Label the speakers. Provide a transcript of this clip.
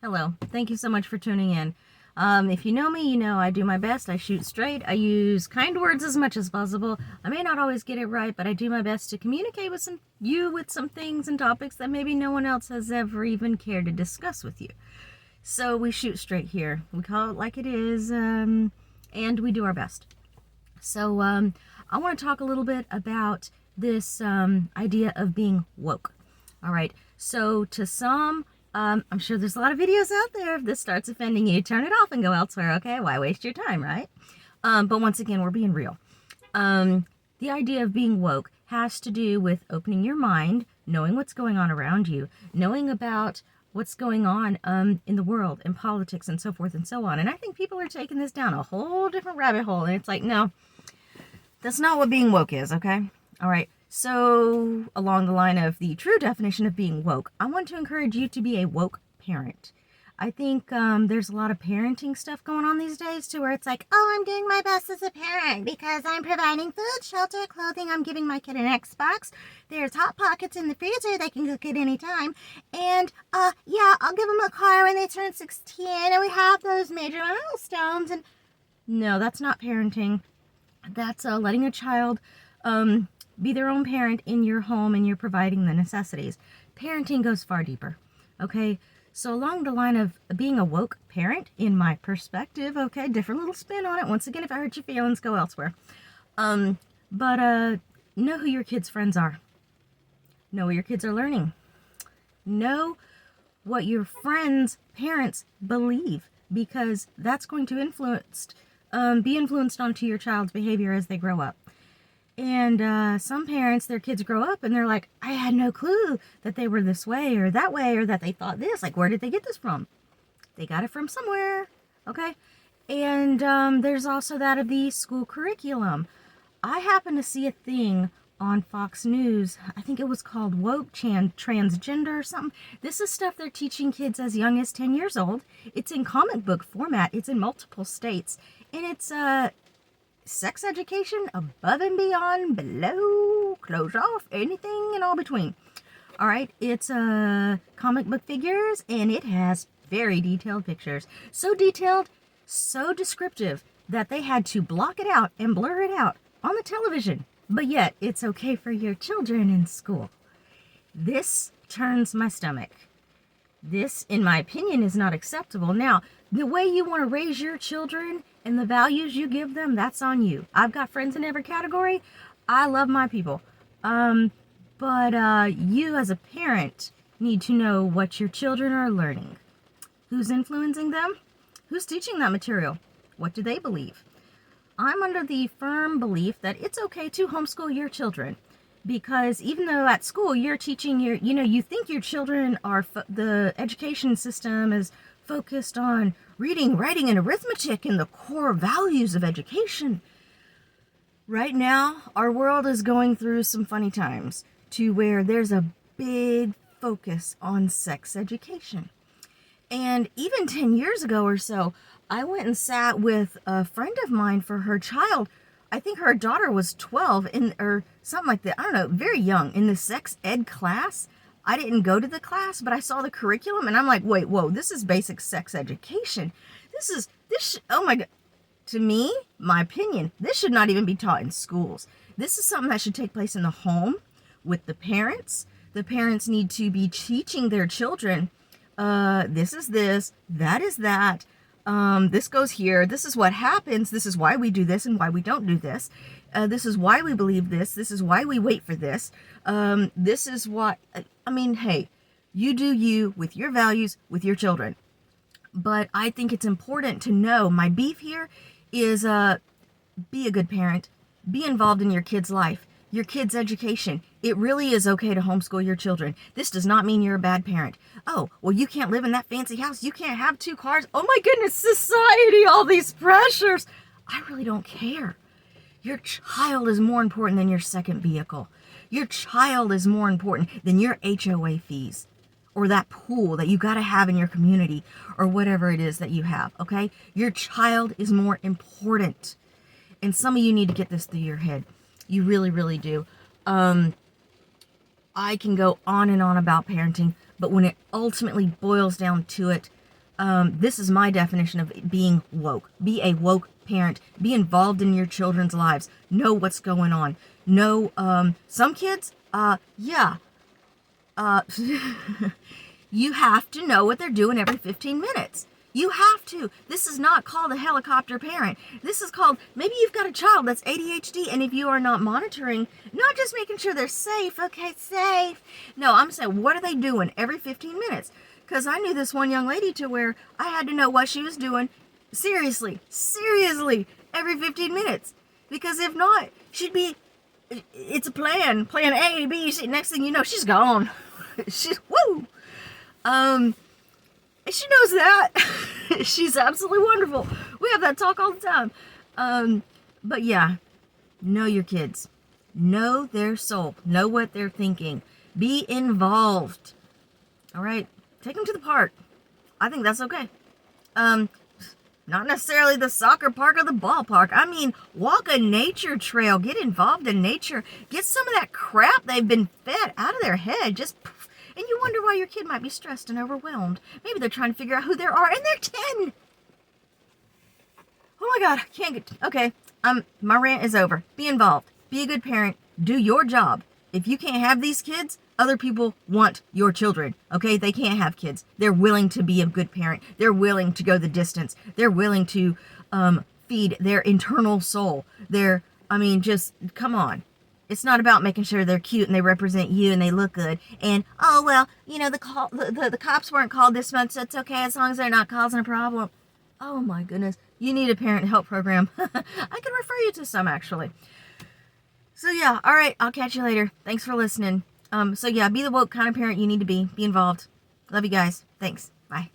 Speaker 1: Hello. Thank you so much for tuning in. If you know me, you know I do my best. I shoot straight. I use kind words as much as possible. I may not always get it right, but I do my best to communicate with some things and topics that maybe no one else has ever even cared to discuss with you. So we shoot straight here. We call it like it is, and we do our best. So I want to talk a little bit about this idea of being woke. All right. So to some, I'm sure there's a lot of videos out there. If this starts offending you, turn it off and go elsewhere, okay? Why waste your time, right? But once again, we're being real. The idea of being woke has to do with opening your mind, knowing what's going on around you, knowing about what's going on in the world, in politics, and so forth and so on. And I think people are taking this down a whole different rabbit hole. And it's like, no, that's not what being woke is, okay? All right. So, along the line of the true definition of being woke, I want to encourage you to be a woke parent. I think there's a lot of parenting stuff going on these days to where it's like, oh, I'm doing my best as a parent because I'm providing food, shelter, clothing. I'm giving my kid an Xbox. There's Hot Pockets in the freezer. They can cook at any time. And, yeah, I'll give them a car when they turn 16. And we have those major milestones. And no, that's not parenting. That's letting a child be their own parent in your home, and you're providing the necessities. Parenting goes far deeper, okay? So along the line of being a woke parent, in my perspective, okay, different little spin on it. Once again, if I hurt your feelings, go elsewhere. But know who your kids' friends are. Know what your kids are learning. Know what your friends' parents believe, because that's going to be influenced onto your child's behavior as they grow up. And some parents, their kids grow up and they're like, I had no clue that they were this way or that they thought this. Like, where did they get this from? They got it from somewhere, okay? And there's also that of the school curriculum. I happened to see a thing on Fox News. I think it was called Woke Transgender or something. This is stuff they're teaching kids as young as 10 years old. It's in comic book format. It's in multiple states. And it's sex education above and beyond, below, close off, anything and all between. All right, it's comic book figures, and it has very detailed pictures. So detailed, so descriptive that they had to block it out and blur it out on the television. But yet, it's okay for your children in school. This turns my stomach. This, in my opinion, is not acceptable. Now, the way you want to raise your children and the values you give them, that's on you. I've got friends in every category. I love my people. But you as a parent need to know what your children are learning. Who's influencing them? Who's teaching that material? What do they believe? I'm under the firm belief that it's okay to homeschool your children. Because even though at school you're teaching you think your children are, the education system is focused on reading, writing, and arithmetic and the core values of education. Right now, our world is going through some funny times to where there's a big focus on sex education. And even 10 years ago or so, I went and sat with a friend of mine for her child. I think her daughter was 12 or something like that. I don't know, very young, in the sex ed class. I didn't go to the class, but I saw the curriculum and I'm like, wait, whoa, this is basic sex education. Oh my God. To me, my opinion, this should not even be taught in schools. This is something that should take place in the home with the parents. The parents need to be teaching their children, this is this, that is that. This goes here. This is what happens. This is why we do this and why we don't do this. This is why we believe this. This is why we wait for this. This is what, hey, you do you with your values, with your children. But I think it's important to know, my beef here is, be a good parent. Be involved in your kid's life, your kid's education. It really is okay to homeschool your children. This does not mean you're a bad parent. Oh, well, you can't live in that fancy house. You can't have 2 cars. Oh my goodness, society, all these pressures. I really don't care. Your child is more important than your second vehicle. Your child is more important than your HOA fees or that pool that you got to have in your community or whatever it is that you have, okay? Your child is more important. And some of you need to get this through your head. You really, really do. I can go on and on about parenting, but when it ultimately boils down to it, This is my definition of being woke. Be a woke parent. Be involved in your children's lives. Know what's going on. Know, some kids, yeah, you have to know what they're doing every 15 minutes. You have to. This is not called a helicopter parent. This is called, maybe you've got a child that's ADHD, and if you are not monitoring, not just making sure they're safe, okay, safe. No, I'm saying, what are they doing every 15 minutes? Because I knew this one young lady to where I had to know what she was doing seriously, every 15 minutes. Because if not, she'd be, it's a plan A, B, C, next thing you know, she's gone. She's, woo! She knows that. She's absolutely wonderful. We have that talk all the time. But yeah, know your kids. Know their soul. Know what they're thinking. Be involved. All right? Take them to the park. I think that's okay. Not necessarily the soccer park or the ballpark. I mean, walk a nature trail. Get involved in nature. Get some of that crap they've been fed out of their head. Just poof. And you wonder why your kid might be stressed and overwhelmed. Maybe they're trying to figure out who they are, and they're 10. Oh my God, I can't get, okay. My rant is over. Be involved. Be a good parent. Do your job. If you can't have these kids, other people want your children, okay? They can't have kids. They're willing to be a good parent. They're willing to go the distance. They're willing to feed their internal soul. Just, come on. It's not about making sure they're cute and they represent you and they look good. And, oh, well, the cops weren't called this month, so it's okay as long as they're not causing a problem. Oh, my goodness. You need a parent help program. I can refer you to some, actually. So, yeah, all right. I'll catch you later. Thanks for listening. Be the woke kind of parent you need to be. Be involved. Love you guys. Thanks. Bye.